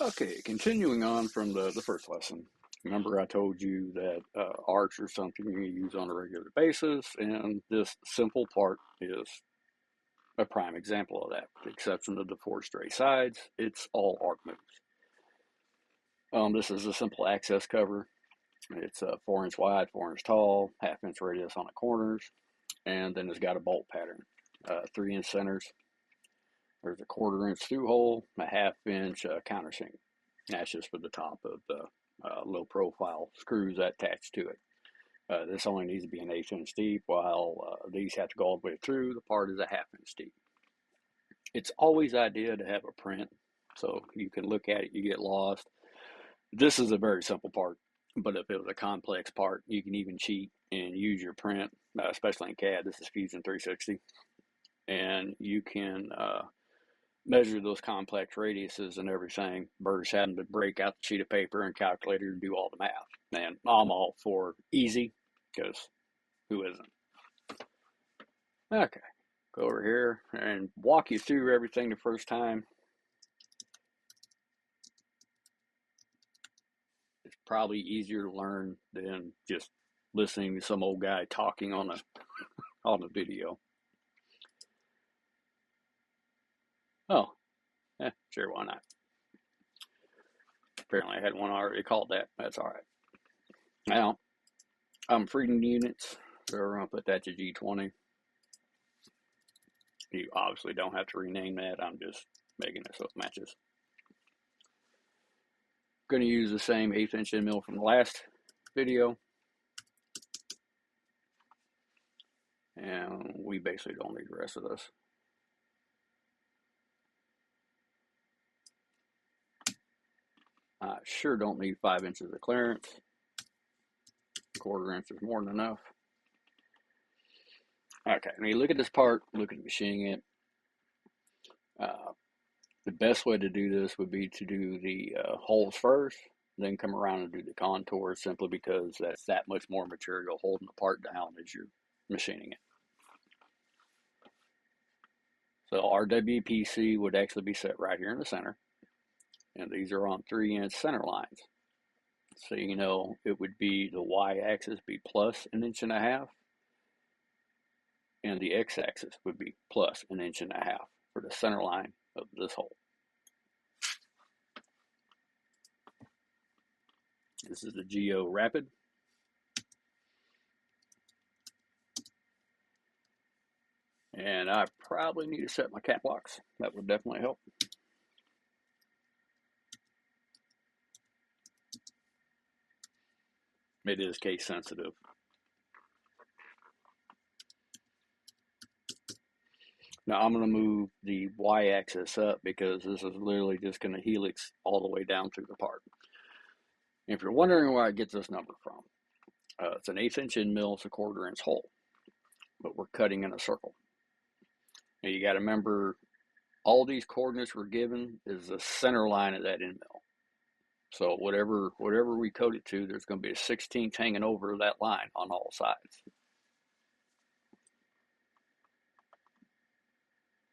Okay, continuing on from the first lesson. Remember I told you that arcs are something you use on a regular basis, and this simple part is a prime example of that. With the exception of the four straight sides, it's all arc moves. This is a simple access cover. It's 4 inch wide, 4 inch tall, half-inch radius on the corners, and then it's got a bolt pattern. 3 inch centers. There's a 1/4 inch through hole, a half-inch countersink. That's just for the top of the low profile screws that attach to it. This only needs to be an 1/8 inch deep, while these have to go all the way through. The part is a 1/2 inch deep. It's always ideal to have a print so you can look at it, you get lost. This is a very simple part, but if it was a complex part, you can even cheat and use your print, especially in CAD. This is Fusion 360, and you can measure those complex radiuses and everything versus having to break out the sheet of paper and calculator and do all the math. And I'm all for easy, because who isn't? Okay, go over here and walk you through everything the first time. It's probably easier to learn than just listening to some old guy talking on a video. Oh, sure, why not? Apparently I had one already called that. That's all right. Now, I'm freedom units, so we're going to put that to G20. You obviously don't have to rename that. I'm just making it so it matches. Going to use the same 1/8 inch end mill from the last video. And we basically don't need the rest of this. I sure don't need 5 inches of clearance. 1/4 inch is more than enough. Okay, when you look at this part, look at machining it. The best way to do this would be to do the holes first, then come around and do the contours, simply because that's that much more material holding the part down as you're machining it. So our WPC would actually be set right here in the center, and these are on 3 inch center lines. So you know it would be the y-axis be plus 1.5 inches, and the x-axis would be plus 1.5 inches for the center line of this hole. This is the Geo Rapid. And I probably need to set my cap locks. That would definitely help. It is case sensitive. Now I'm going to move the y-axis up because this is literally just going to helix all the way down through the part. If you're wondering where I get this number from, it's an 1/8 inch end mill, it's a 1/4 inch hole, but we're cutting in a circle. Now you got to remember, all these coordinates we're given is the center line of that end mill. So whatever we code it to, there's going to be a 16th hanging over that line on all sides.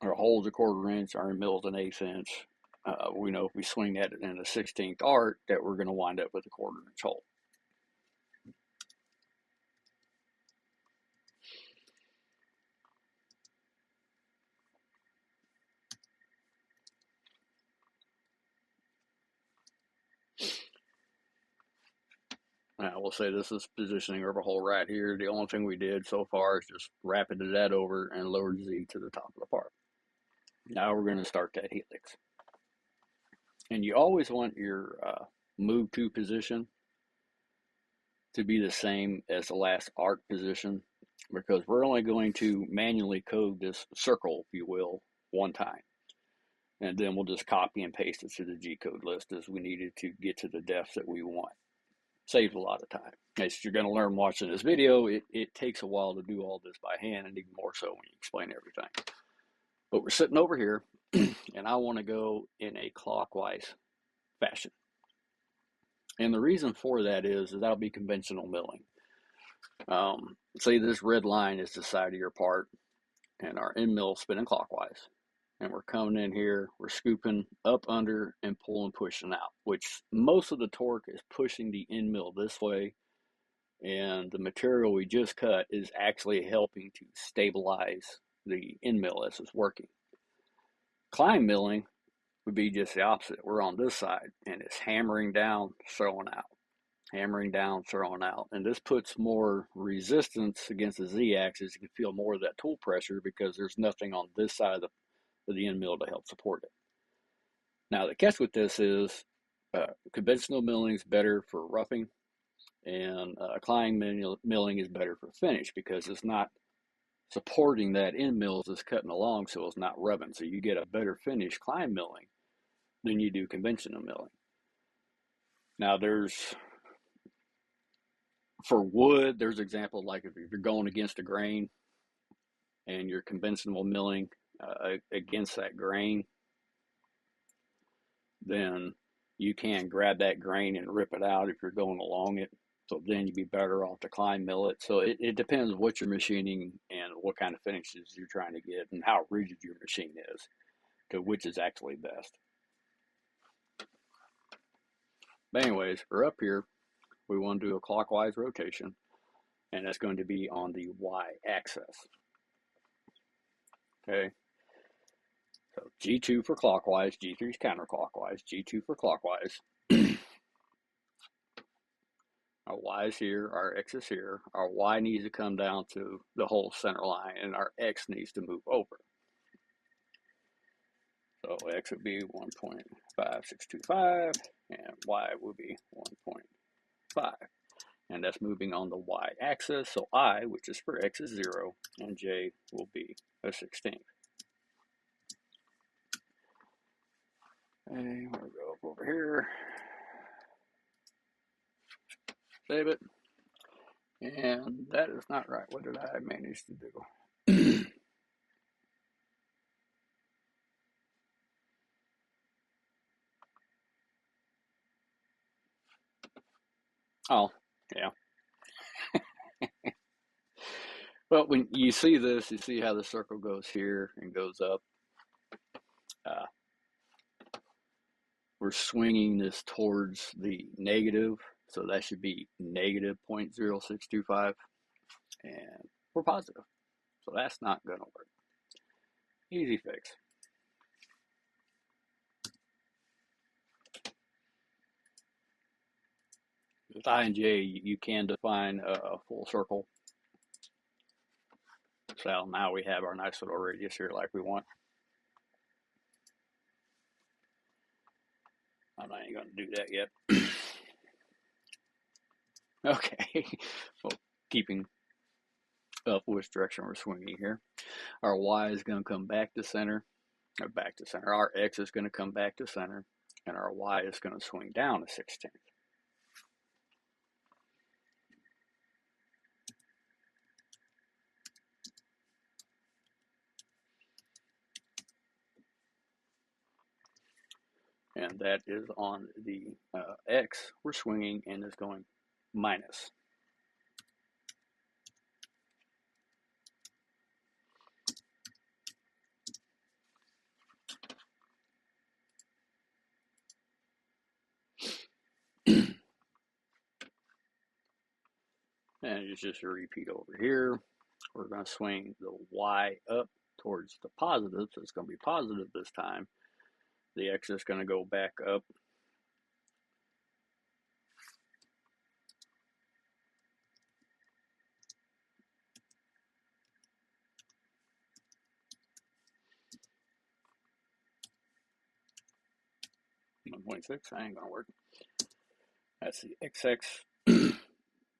Our hole's a 1/4 inch, our mill's an 1/8 inch. We know if we swing that in a 16th arc that we're going to wind up with a 1/4 inch hole. I will say this is positioning of a hole right here. The only thing we did so far is just rapided that over and lowered Z to the top of the part. Now we're going to start that helix. And you always want your move to position to be the same as the last arc position, because we're only going to manually code this circle, if you will, one time. And then we'll just copy and paste it to the Gcode list as we needed to get to the depths that we want. Saves a lot of time. As you're going to learn watching this video, it takes a while to do all this by hand, and even more so when you explain everything. But we're sitting over here, and I want to go in a clockwise fashion. And the reason for that is that'll be conventional milling. Say this red line is the side of your part, and our end mill spinning clockwise. and we're coming in here, we're scooping up under and pulling, pushing out, which most of the torque is pushing the end mill this way, and the material we just cut is actually helping to stabilize the end mill as it's working. Climb milling would be just the opposite. We're on this side, and it's hammering down, throwing out, hammering down, throwing out. And this puts more resistance against the Z-axis. You can feel more of that tool pressure because there's nothing on this side of the end mill to help support it. Now, the catch with this is conventional milling is better for roughing, and climb milling is better for finish because it's not supporting that end mill as it's cutting along, so it's not rubbing. So you get a better finish climb milling than you do conventional milling. Now, for wood, there's examples like if you're going against a grain and you're conventional milling against that grain, then you can grab that grain and rip it out if you're going along it. So then you'd be better off to climb mill it. So it depends what you're machining and what kind of finishes you're trying to get and how rigid your machine is to which is actually best. But anyways, we're up here. We want to do a clockwise rotation, and that's going to be on the y-axis. Okay. So G2 for clockwise, G3 is counterclockwise, G2 for clockwise. Our y is here, our x is here. Our y needs to come down to the whole center line, and our x needs to move over. So x would be 1.5625, and y would be 1.5. And that's moving on the y-axis. So I, which is for x, is 0, and j will be a 16th. And we'll go up over here, save it. And that is not right. What did I manage to do? Oh, yeah. Well, when you see this, you see how the circle goes here and goes up. We're swinging this towards the negative, so that should be negative 0.0625, and we're positive. So that's not going to work. Easy fix. With I and J, you can define a full circle. So now we have our nice little radius here like we want. I'm not even going to do that yet. Okay, well, keeping up which direction we're swinging here. Our Y is going to come back to center, or back to center. Our X is going to come back to center, and our Y is going to swing down a 16th. And that is on the X, we're swinging and is going minus. And it's just a repeat over here. We're going to swing the Y up towards the positive, so it's going to be positive this time. The X is going to go back up. .6, that ain't going to work. That's the XX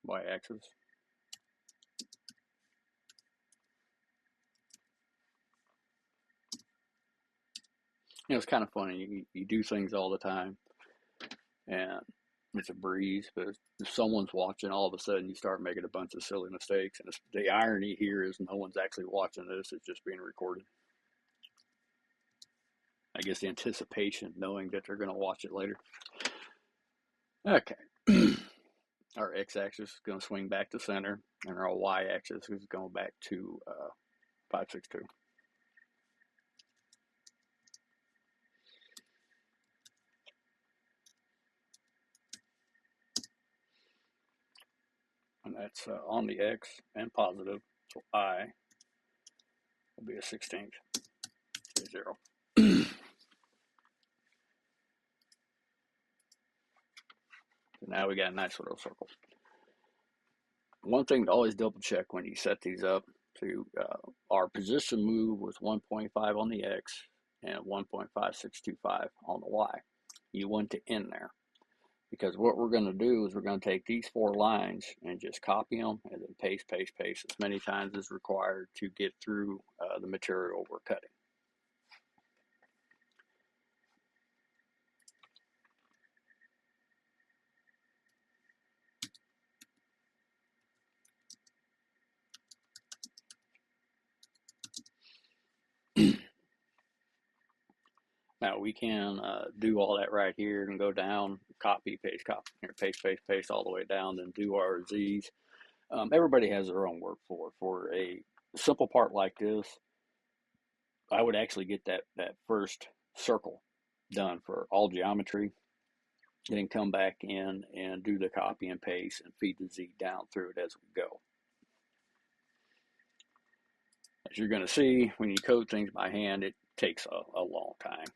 y-axis. You know, it's kind of funny. You do things all the time, and it's a breeze. But if someone's watching, all of a sudden you start making a bunch of silly mistakes. And the irony here is no one's actually watching this; it's just being recorded. I guess the anticipation, knowing that they're going to watch it later. Okay. Our x-axis is going to swing back to center, and our y-axis is going back to 562. That's on the X and positive, so I will be a 16th, 0. So now we got a nice little circle. One thing to always double check when you set these up, to our position move was 1.5 on the X and 1.5625 on the Y. You want to end there, because what we're going to do is we're going to take these 4 lines and just copy them and then paste, paste, paste as many times as required to get through the material we're cutting. Now we can do all that right here and go down, copy, paste, paste, paste, paste all the way down, then do our Z's. Everybody has their own workflow. For a simple part like this, I would actually get that first circle done for all geometry, then come back in and do the copy and paste and feed the Z down through it as we go. As you're going to see, when you code things by hand, it takes a long time.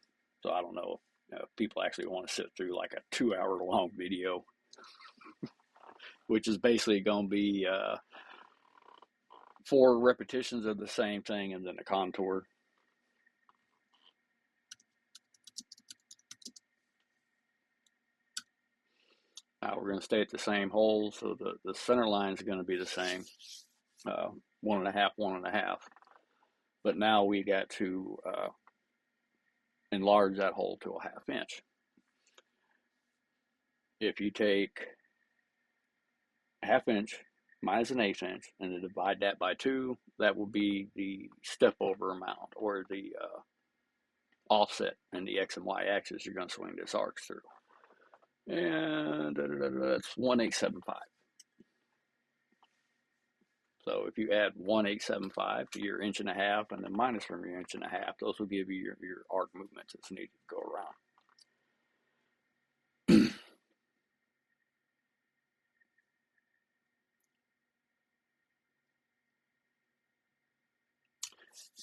So I don't know if people actually want to sit through like a 2-hour long video, which is basically going to be 4 repetitions of the same thing and then a contour. Now we're going to stay at the same hole, so the center line is going to be the same, 1.5, 1.5. But now we got to enlarge that hole to a 1/2 inch. If you take 1/2 inch minus an 1/8 inch and then divide that by 2, that will be the step over amount, or the offset in the X and Y axis you're going to swing this arc through. And that's 1/875. So if you add 1/875 to your 1.5 inches and then minus from your 1.5 inches, those will give you your arc movements that's needed to go around.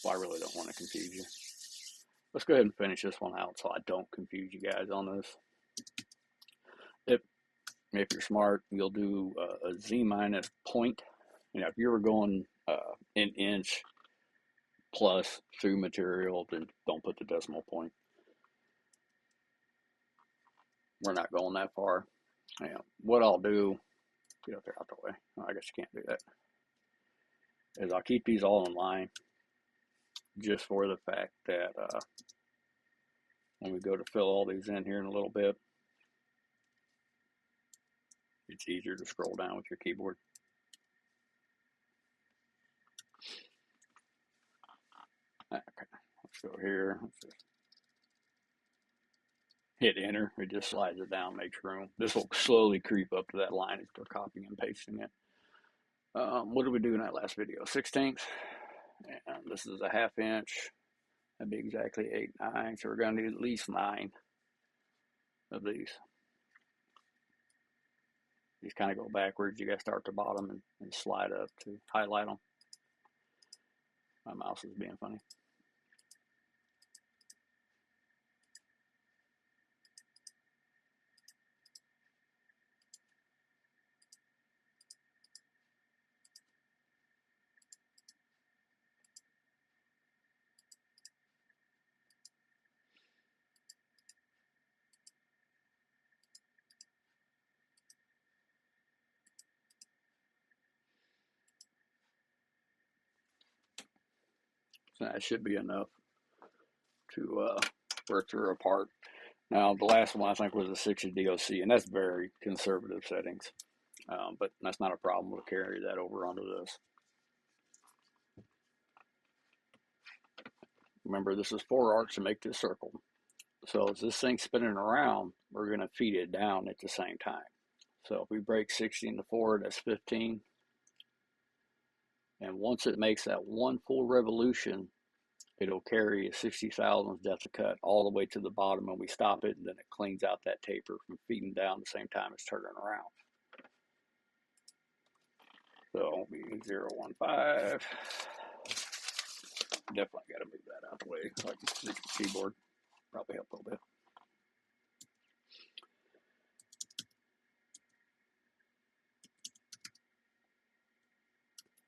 Well, I really don't want to confuse you. Let's go ahead and finish this one out so I don't confuse you guys on this. If you're smart, you'll do a Z minus point. If you were going an inch plus through material, then don't put the decimal point. We're not going that far. What I'll do, get up there out the way. Oh, I guess you can't do that. Is I'll keep these all in line, just for the fact that when we go to fill all these in here in a little bit, it's easier to scroll down with your keyboard. Okay, let's go here. Let's just hit enter. It just slides it down, makes room. This will slowly creep up to that line as we're copying and pasting it. What did we do in that last video? 16th. And this is a 1/2 inch. That'd be exactly 8, 9. So we're going to need at least 9 of these. These kind of go backwards. You got to start at the bottom and slide up to highlight them. My mouse is being funny. So that should be enough to work through apart. Now, the last one I think was a 60 DOC, and that's very conservative settings, but that's not a problem. We'll carry that over onto this. Remember, this is 4 arcs to make this circle. So as this thing's spinning around, we're going to feed it down at the same time. So if we break 60 into 4, that's 15. And once it makes that one full revolution, it'll carry a 60 thousandths depth of cut all the way to the bottom, and we stop it, and then it cleans out that taper from feeding down at the same time it's turning around. So it'll be 015. Definitely got to move that out the way so I can reach the keyboard. Probably help a little bit.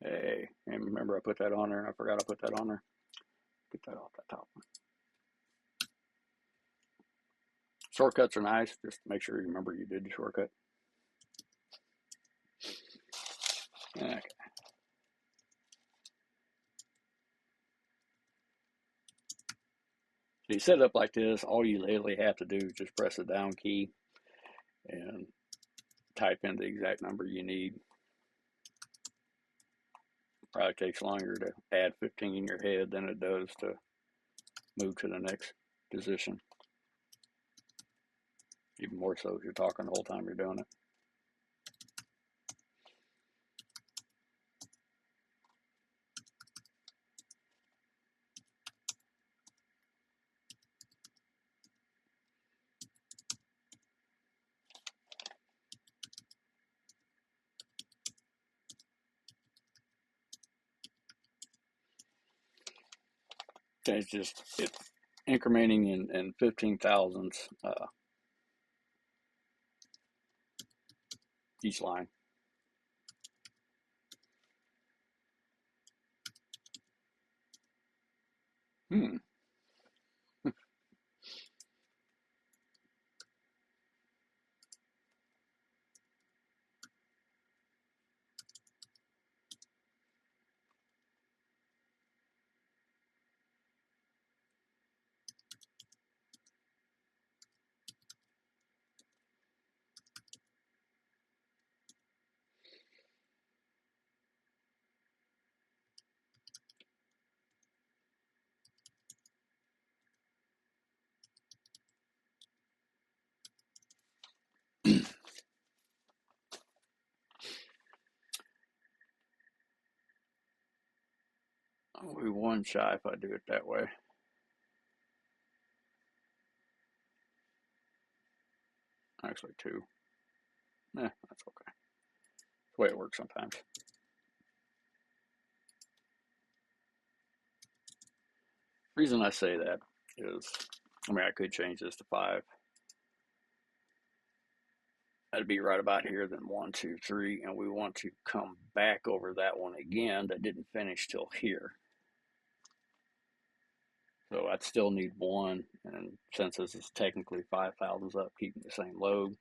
Hey, and remember I put that on there. I forgot I put that on there. Get that off that top one. Shortcuts are nice. Just make sure you remember you did the shortcut. Okay. So you set it up like this. All you literally have to do is just press the down key and type in the exact number you need. Probably takes longer to add 15 in your head than it does to move to the next position. Even more so if you're talking the whole time you're doing it. It's incrementing in 15 thousandths each line. I'll be one shy if I do it that way. Actually, two. That's okay. That's the way it works sometimes. The reason I say that is, I could change this to 5. That'd be right about here, then 1, 2, 3, and we want to come back over that one again that didn't finish till here. So I'd still need 1, and since this is technically 5 thousandths up, keeping the same load,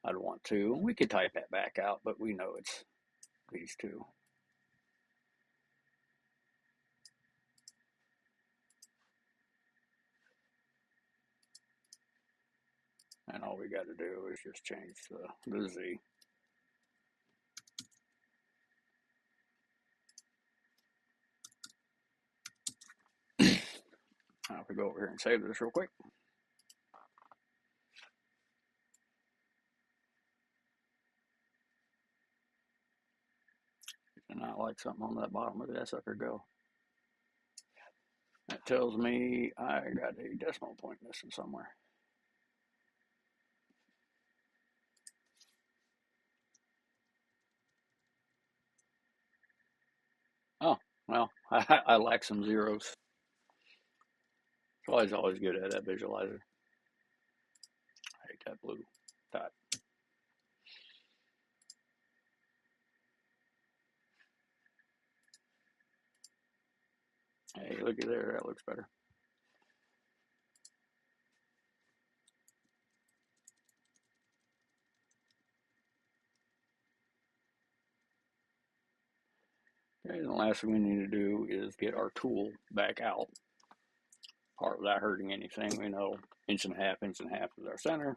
I'd want 2. And we could type that back out, but we know it's these 2. And all we got to do is just change the Z. Now if we go over here and save this real quick. And I like something on that bottom. Look at that sucker go. That tells me I got a decimal point missing somewhere. Oh, well, I lack some zeros. So I was always good at that visualizer. I hate that blue dot. Hey, looky there, that looks better. Okay, and the last thing we need to do is get our tool back out. Part without hurting anything. We know 1.5 inches is our center.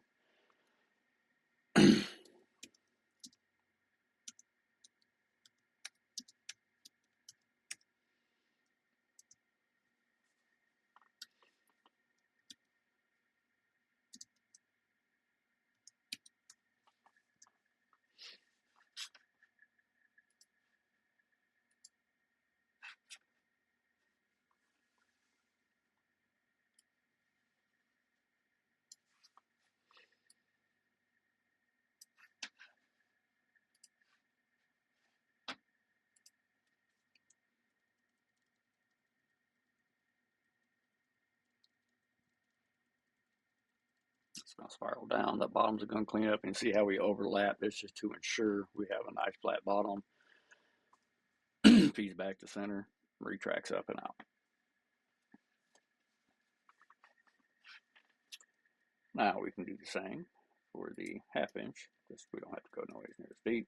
going to spiral down. The bottoms are going to clean up, and see how we overlap. It's just to ensure we have a nice flat bottom. Feeds back to center, retracts up and out. Now we can do the same for the 1/2 inch, just we don't have to go nowhere near as deep.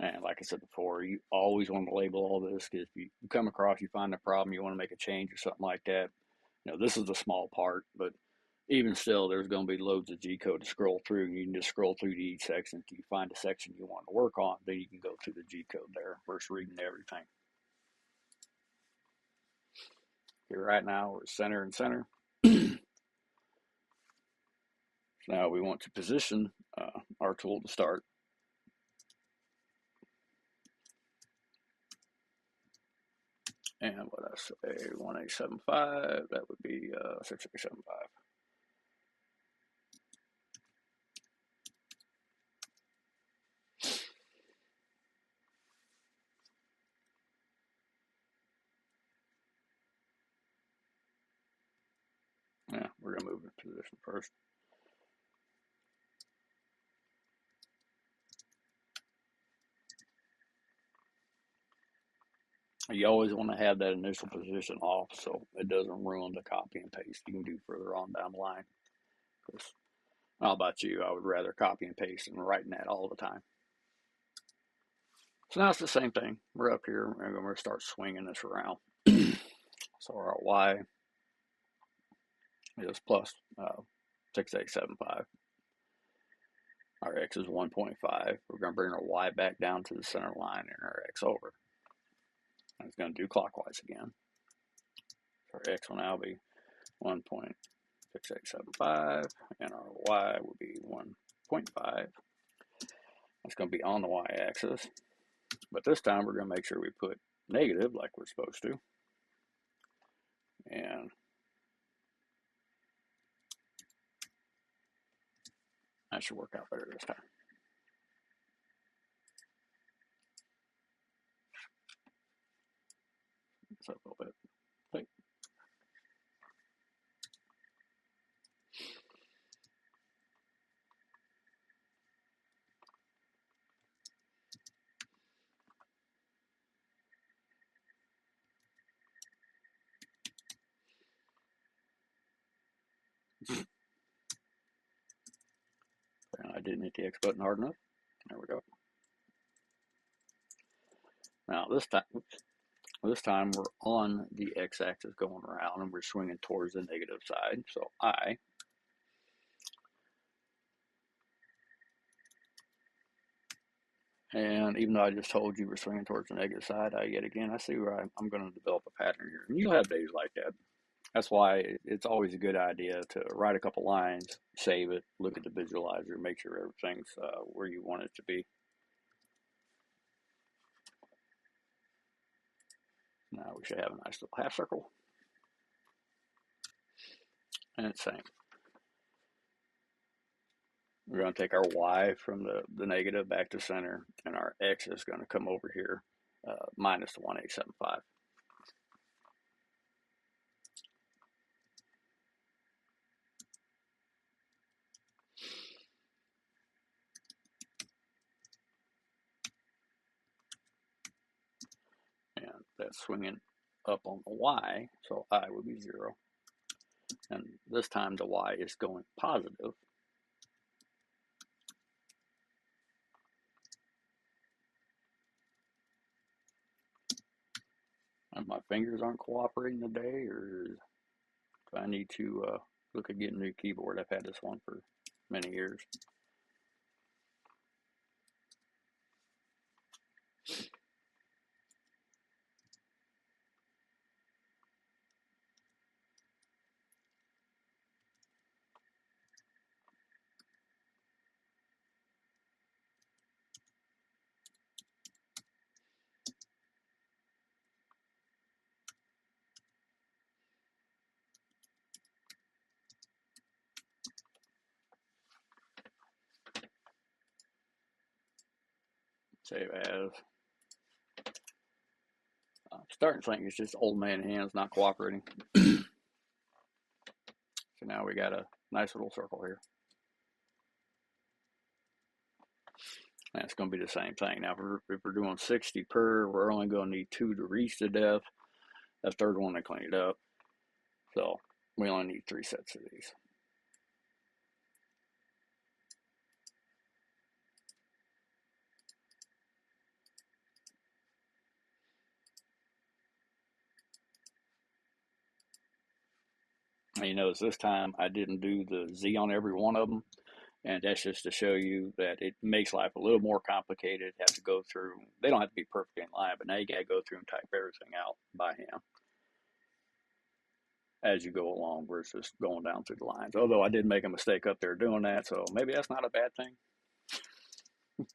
And like I said before, you always want to label all this, because if you come across, you find a problem, you want to make a change or something like that. You know, this is the small part, but even still, there's going to be loads of G-code to scroll through. You can just scroll through to each section until you find a section you want to work on. Then you can go through the G-code there versus reading everything. Here right now, we're center and center. Now we want to position our tool to start. And what I say, 1875, that would be 6875. Yeah, we're going to move the position first. You always want to have that initial position off so it doesn't ruin the copy and paste you can do further on down the line. Because I don't know about you, I would rather copy and paste than writing that all the time. So now it's the same thing. We're up here and we're going to start swinging this around. So our Y is plus 6875. Our X is 1.5. We're going to bring our Y back down to the center line and our X over. And it's going to do clockwise again. So our X will now be 1.6875 and our Y will be 1.5. It's going to be on the Y-axis. But this time we're going to make sure we put negative like we're supposed to. And that should work out better this time. It's up a little bit. Okay. And I didn't hit the X button hard enough. There we go. Now this time we're on the X-axis going around and we're swinging towards the negative side. So I and even though I just told you we're swinging towards the negative side, yet again I see where I'm going to develop a pattern here. And you'll have days like that. That's why it's always a good idea to write a couple lines, save it, look at the visualizer, make sure everything's where you want it to be. Now we should have a nice little half circle. And it's same. We're going to take our Y from the negative back to center, and our X is going to come over here minus the 1875. And that's swinging up on the Y, so I would be 0. And this time the Y is going positive. And my fingers aren't cooperating today, or do I need to look at getting a new keyboard? I've had this one for many years. Save as. I'm starting to think it's just old man hands not cooperating. So now we got a nice little circle here. And it's going to be the same thing. Now, if we're doing 60 per, we're only going to need 2 to reach the depth. That third one to clean it up. So we only need 3 sets of these. And you notice this time I didn't do the Z on every one of them. And that's just to show you that it makes life a little more complicated. Have to go through, they don't have to be perfect in line, but now you got to go through and type everything out by hand as you go along versus going down through the lines. Although I did make a mistake up there doing that, so maybe that's not a bad thing.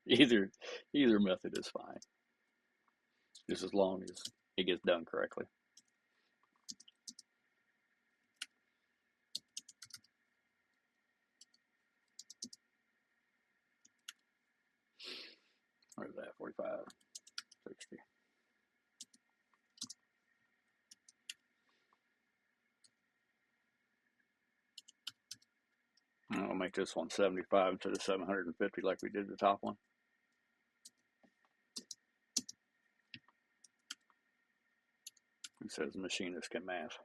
Either method is fine, just as long as it gets done correctly. Where's that? 45, 60. I'll make this one 75 instead of 750 like we did the top one. Who says the machinist can math?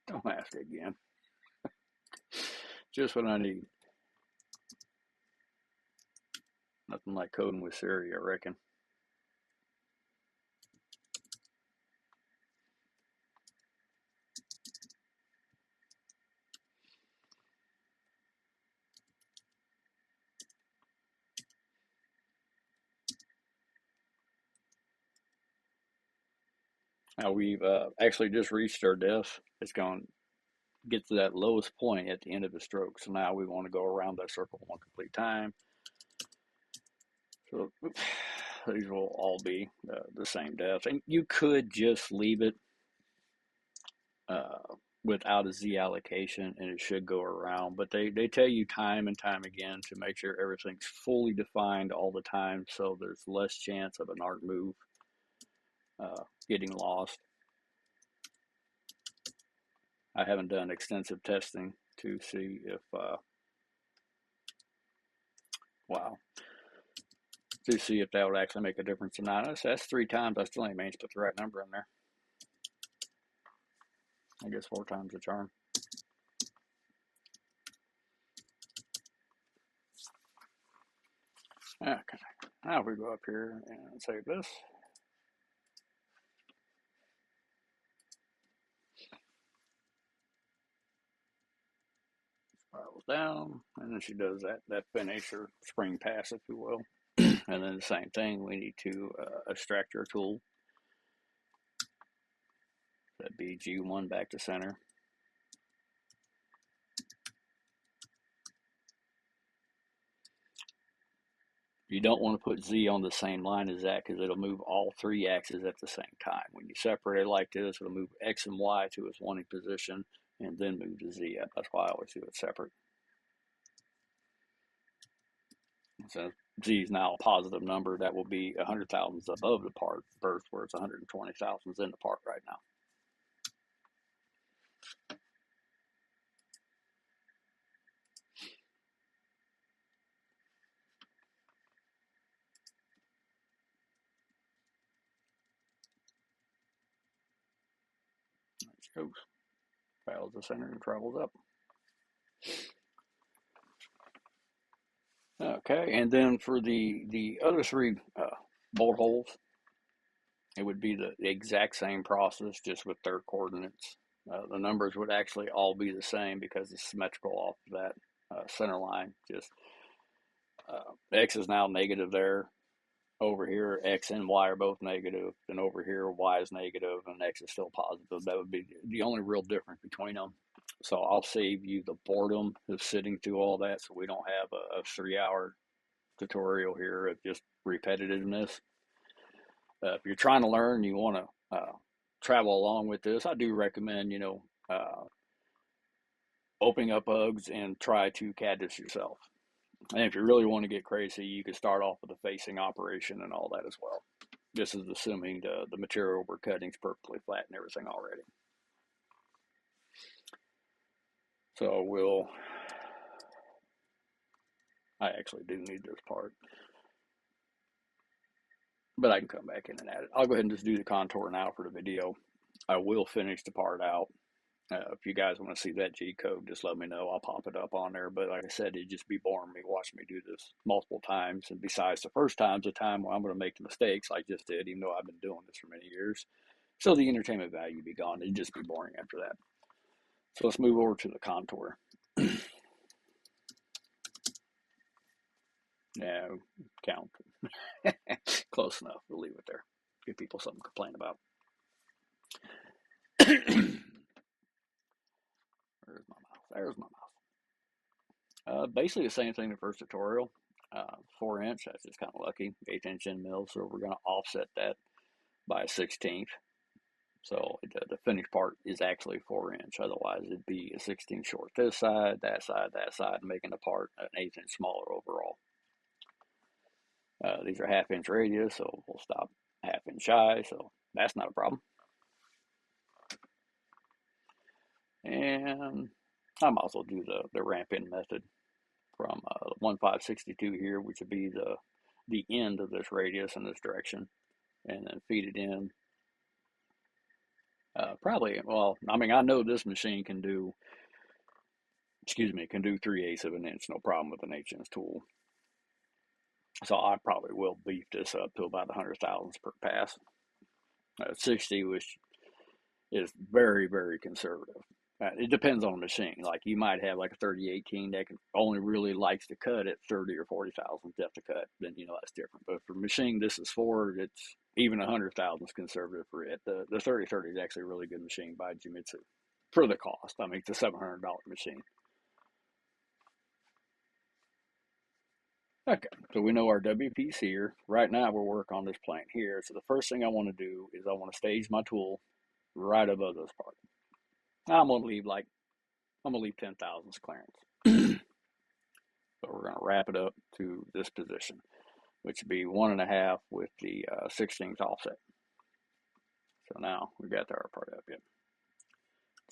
Don't ask again. Just what I need. Nothing like coding with Siri, I reckon. Now we've actually just reached our depth. It's going to get to that lowest point at the end of the stroke. So now we want to go around that circle one complete time. So these will all be the same depth. And you could just leave it without a Z allocation and it should go around. But they tell you time and time again to make sure everything's fully defined all the time so there's less chance of an art move getting lost. I haven't done extensive testing to see if, to see if that would actually make a difference or not. That's 3 times. I still ain't managed to put the right number in there. I guess 4 times the charm. Okay, now we go up here and save this. Spirals down, and then she does that finish or spring pass, if you will. And then the same thing, we need to extract our tool. That'd be G1 back to center. You don't want to put Z on the same line as that because it'll move all 3 axes at the same time. When you separate it like this, it'll move X and Y to its wanting position and then move the Z up. That's why I always do it separate. So Z is now a positive number. That will be 100 thousandths above the part birth, where it's 120 thousandths in the part right now. There goes. Follows the center and travels up. Okay, and then for the other 3 bolt holes, it would be the exact same process, just with their coordinates. The numbers would actually all be the same because it's symmetrical off of that center line. Just X is now negative there. Over here, X and Y are both negative. Then over here, Y is negative and X is still positive. That would be the only real difference between them. So I'll save you the boredom of sitting through all that so we don't have a 3-hour tutorial here of just repetitiveness. If you're trying to learn, you want to travel along with this, I do recommend, opening up Uggs and try to CAD this yourself. And if you really want to get crazy, you can start off with a facing operation and all that as well. This is assuming the material we're cutting is perfectly flat and everything already. So I actually do need this part, but I can come back in and add it. I'll go ahead and just do the contour now for the video. I will finish the part out. If you guys want to see that G-code, just let me know. I'll pop it up on there. But like I said, it'd just be boring me watching me do this multiple times. And besides, the first time's a time where I'm going to make the mistakes I just did, even though I've been doing this for many years. So the entertainment value would be gone. It'd just be boring after that. So let's move over to the contour. Now, count. Close enough. We'll leave it there. Give people something to complain about. There's my mouth. There's my mouth. Basically the same thing the first tutorial. 4-inch, that's just kind of lucky. 1/8 inch end mill, so we're going to offset that by a 1/16. So the finished part is actually 4-inch. Otherwise, it'd be a 1/16 short this side, making the part an 1/8 inch smaller overall. These are 1/2 inch radius, so we'll stop 1/2 inch shy, so that's not a problem. And I might also do the ramp in method from 1562 here, which would be the end of this radius in this direction, and then feed it in. Probably, well, I mean, I know this machine can do 3/8 of an inch, no problem with an H-inch tool. So I probably will beef this up to about 100 thousandths per pass. 60, which is very, very conservative. It depends on the machine. Like you might have like a 3018 that only really likes to cut at 30 or 40 thousandths depth of cut. Then that's different. But for machine this is for, it's even 100 thousandths conservative for it. The 3030 is actually a really good machine by Jimitsu for the cost. I mean, it's a $700 machine. Okay, so we know our WP's here. Right now we'll work on this plane here. So the first thing I want to do is I want to stage my tool right above this part. Now I'm going to leave 10 thousandths clearance. So we're going to wrap it up to this position, which would be 1.5 with the 16th offset. So now we got our part up yet.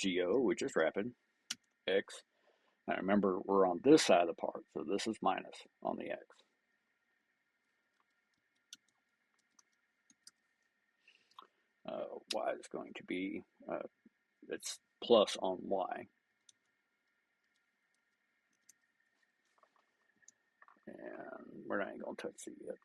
GO, which is rapid, X. Now remember, we're on this side of the part, so this is minus on the X. Y is going to be, it's plus on Y. And we're not even going to touch it yet.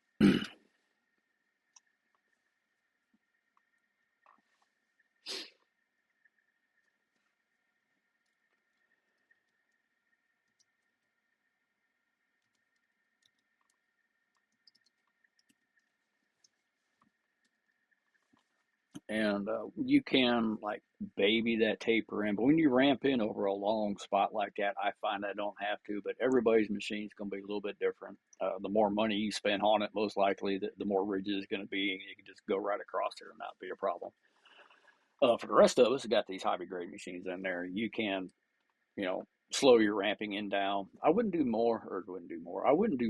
And you can like baby that taper in, but when you ramp in over a long spot like that, I find I don't have to, but everybody's machine is going to be a little bit different. The more money you spend on it, most likely the more rigid it's going to be, and you can just go right across there and not be a problem. For the rest of us, got these hobby grade machines in there. You can, slow your ramping in down. I wouldn't do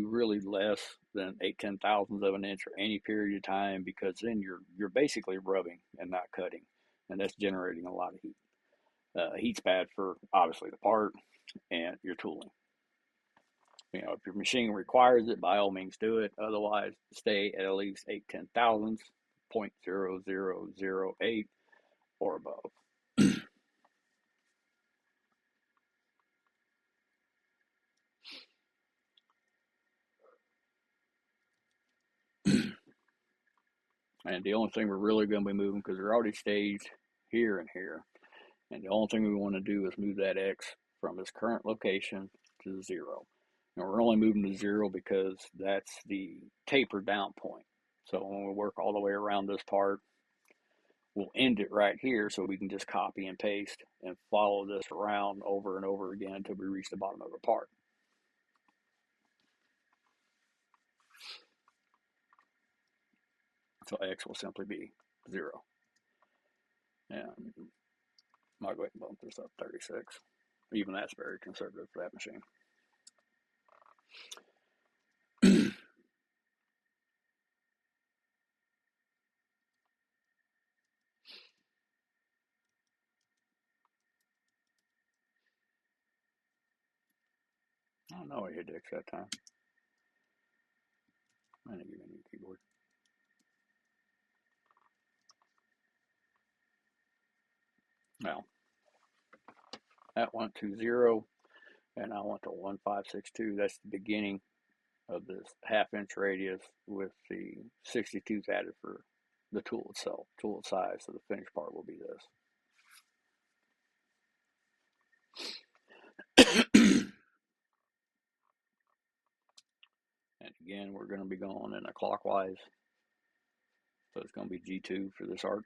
really less than 8/10 thousandths of an inch for any period of time, because then you're basically rubbing and not cutting, and that's generating a lot of heat. Heat's bad for obviously the part and your tooling. If your machine requires it, by all means do it. Otherwise, stay at least 8/10 thousandths, 0.0008 or above. And the only thing we're really going to be moving, because we're already staged here and here, and the only thing we want to do is move that X from its current location to 0. And we're only moving to 0 because that's the taper down point. So when we work all the way around this part, we'll end it right here, so we can just copy and paste and follow this around over and over again until we reach the bottom of the part. So X will simply be 0. And I'll go ahead and bump this up 36. Even that's very conservative for that machine. I know I hit X that time. I didn't give me a new keyboard. Now, that went to 0, and I went to 1562. That's the beginning of this half-inch radius with the 62s added for the tool itself, tool size. So the finished part will be this. And again, we're going to be going in a clockwise. So it's going to be G2 for this arc.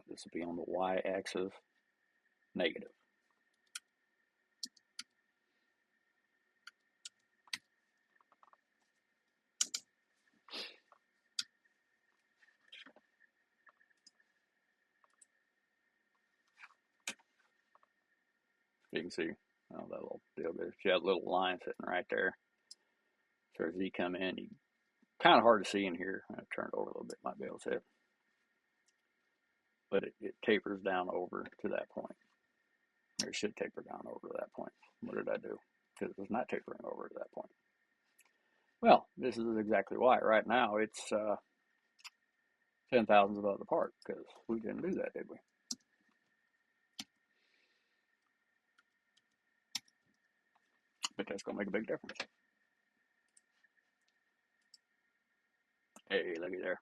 This will be on the y-axis, negative. You can see that little deal there. You have a little line sitting right there. So as you come in, you kind of hard to see in here. I've turned it over a little bit, might be able to see it. But it tapers down over to that point. Or it should taper down over to that point. What did I do? Because it was not tapering over to that point. Well, this is exactly why. Right now, it's 10 thousandths above the part, because we didn't do that, did we? But that's going to make a big difference. Hey, looky there.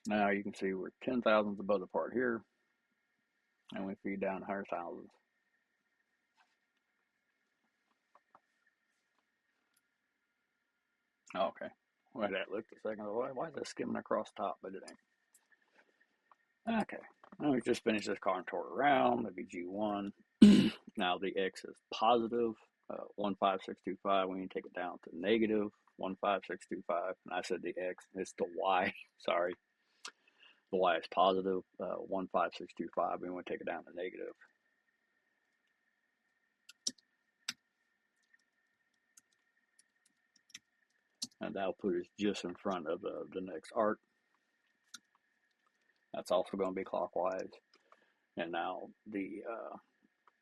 Now you can see we're 10 thousandths above the part here, and we feed down 100 thousandths. Okay. Well, that looked a second away. Why is that skimming across the top? But it ain't. Okay. Now we just finished this contour around. That'd be G1. Now the X is positive 15625. We need to take it down to negative 15625. And I said the X, it's the Y. Sorry. The Y is positive 15625. We want to take it down to negative. And that'll put us just in front of the next arc. That's also going to be clockwise. And now the,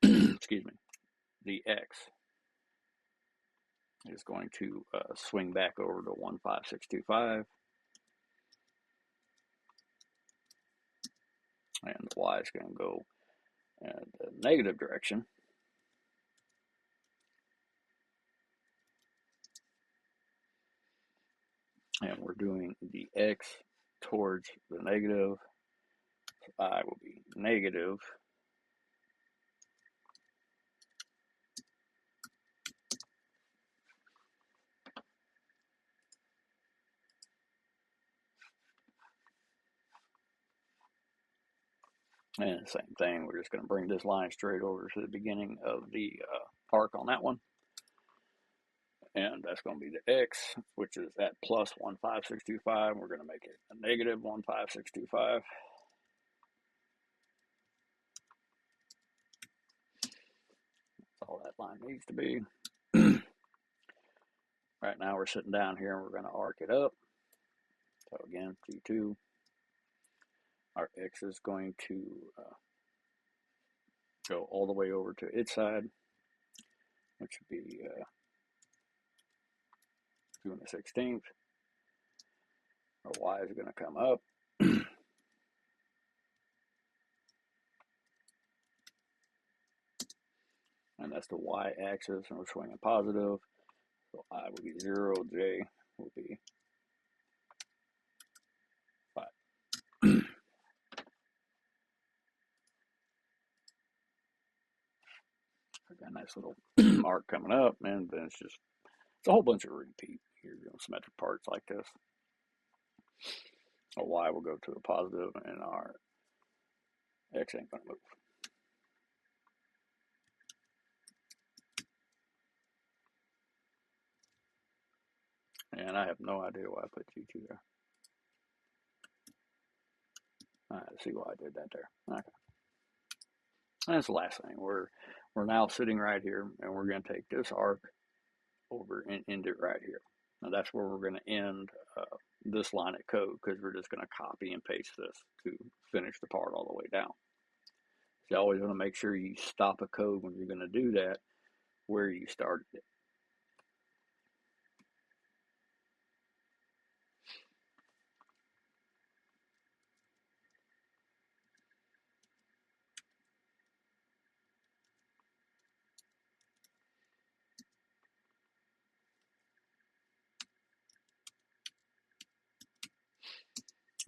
excuse me, the X is going to swing back over to 15625. And the Y is going to go in the negative direction. And we're doing the X towards the negative. So I will be negative. And the same thing, we're just going to bring this line straight over to the beginning of the arc on that one. And that's going to be the X, which is at plus 15625. We're going to make it a negative 15625. That's all that line needs to be. Right now we're sitting down here and we're going to arc it up. So again, G2. Our X is going to go all the way over to its side, which would be 2 and a 16th. Our Y is going to come up. And that's the Y axis, and we're swinging positive. So I will be 0, J will be 5. I got a nice little arc coming up, and then it's a whole bunch of repeat. You're doing symmetric parts like this. Our Y will go to a positive, and our X ain't going to move. And I have no idea why I put G2 there. All right, let's see why I did that there. Okay. And that's the last thing. We're now sitting right here, and we're going to take this arc over and end it right here. Now that's where we're going to end this line of code, because we're just going to copy and paste this to finish the part all the way down. So you always want to make sure you stop a code when you're going to do that where you started it.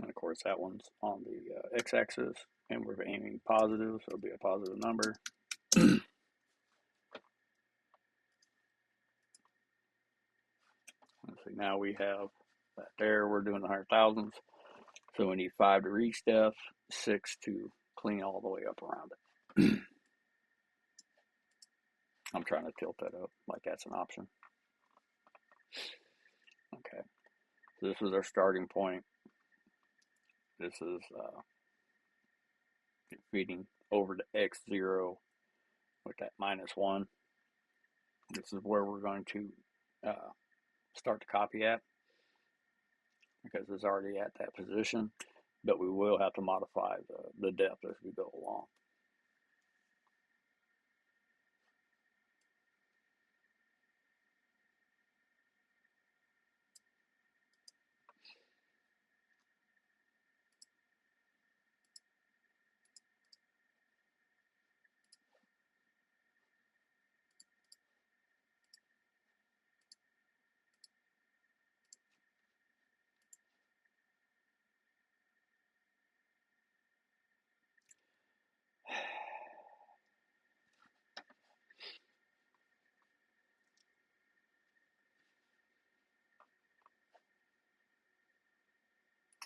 And of course, that one's on the x-axis, and we're aiming positive, so it'll be a positive number. Let's see, now we have that there. We're doing the 100,000s, so we need 5 to reach depth, 6 to clean all the way up around it. I'm trying to tilt that up like that's an option. Okay, so this is our starting point. This is feeding over to x0 with that -1. This is where we're going to start to copy at, because it's already at that position, but we will have to modify the depth as we go along.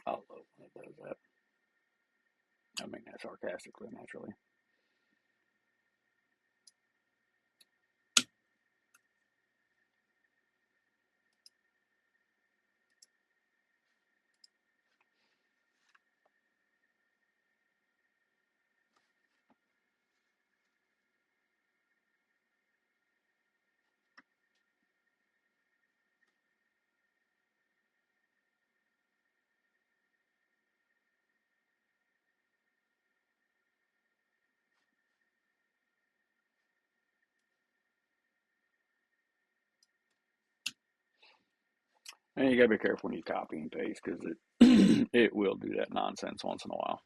I'll load when it does that. I mean that sarcastically, naturally. And you gotta be careful when you copy and paste, because it it will do that nonsense once in a while.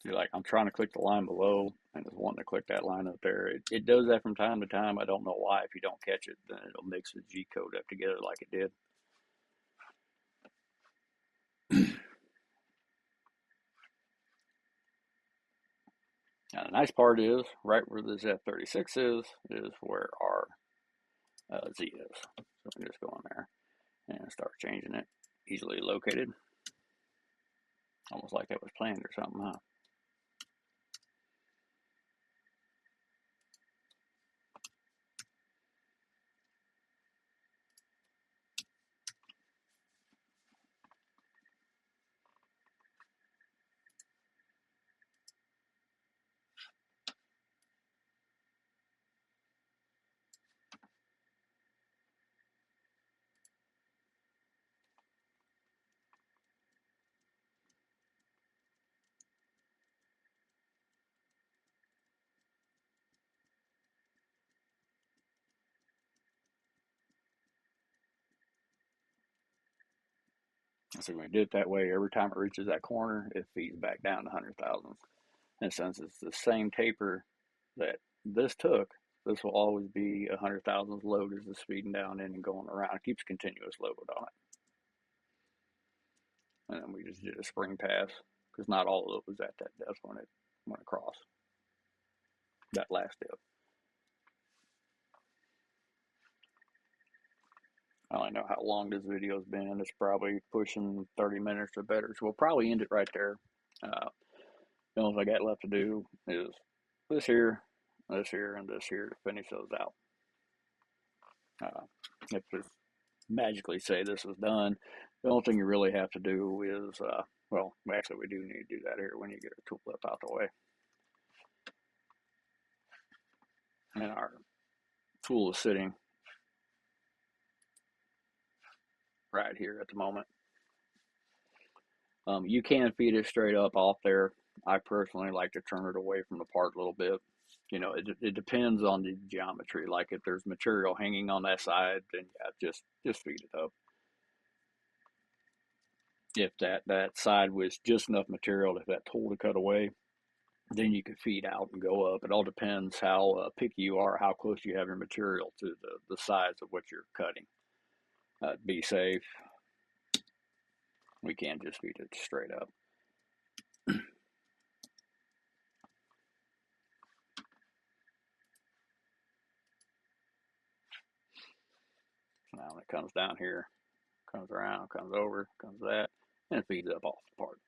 See, like I'm trying to click the line below, and it's wanting to click that line up there. It does that from time to time. I don't know why. If you don't catch it, then it'll mix the Gcode up together like it did. Now, the nice part is, right where this F36 is where our Z is. So we can just go in there and start changing it. Easily located. Almost like that was planned or something, huh? So when we do it that way, every time it reaches that corner, it feeds back down to 100,000. And since it's the same taper that this took, this will always be 100,000 load as it's speeding down in and going around. It keeps continuous load on it. And then we just did a spring pass, because not all of it was at that depth when it went across that last depth. I don't know how long this video's been. It's probably pushing 30 minutes or better. So we'll probably end it right there. The only thing I got left to do is this here, and this here to finish those out. If it's magically say this is done, the only thing you really have to do is, well, actually we do need to do that here when you get our tool lip out the way. And our tool is sitting right here at the moment. You can feed it straight up off there. I personally like to turn it away from the part a little bit. You know, it depends on the geometry. Like if there's material hanging on that side, then yeah, just feed it up. If that side was just enough material, if that tool to cut away, then you could feed out and go up. It all depends how picky you are, how close you have your material to the size of what you're cutting. Be safe. We can't just feed it straight up. Now when it comes down here, comes around, comes over, comes that, and it feeds up off the part.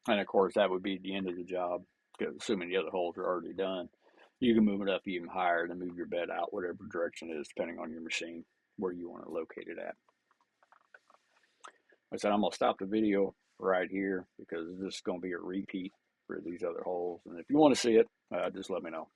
And of course, that would be the end of the job, because assuming the other holes are already done, you can move it up even higher and move your bed out whatever direction it is, depending on your machine, where you want to locate it at. Like I said, I'm going to stop the video right here because this is going to be a repeat for these other holes. And if you want to see it, just let me know.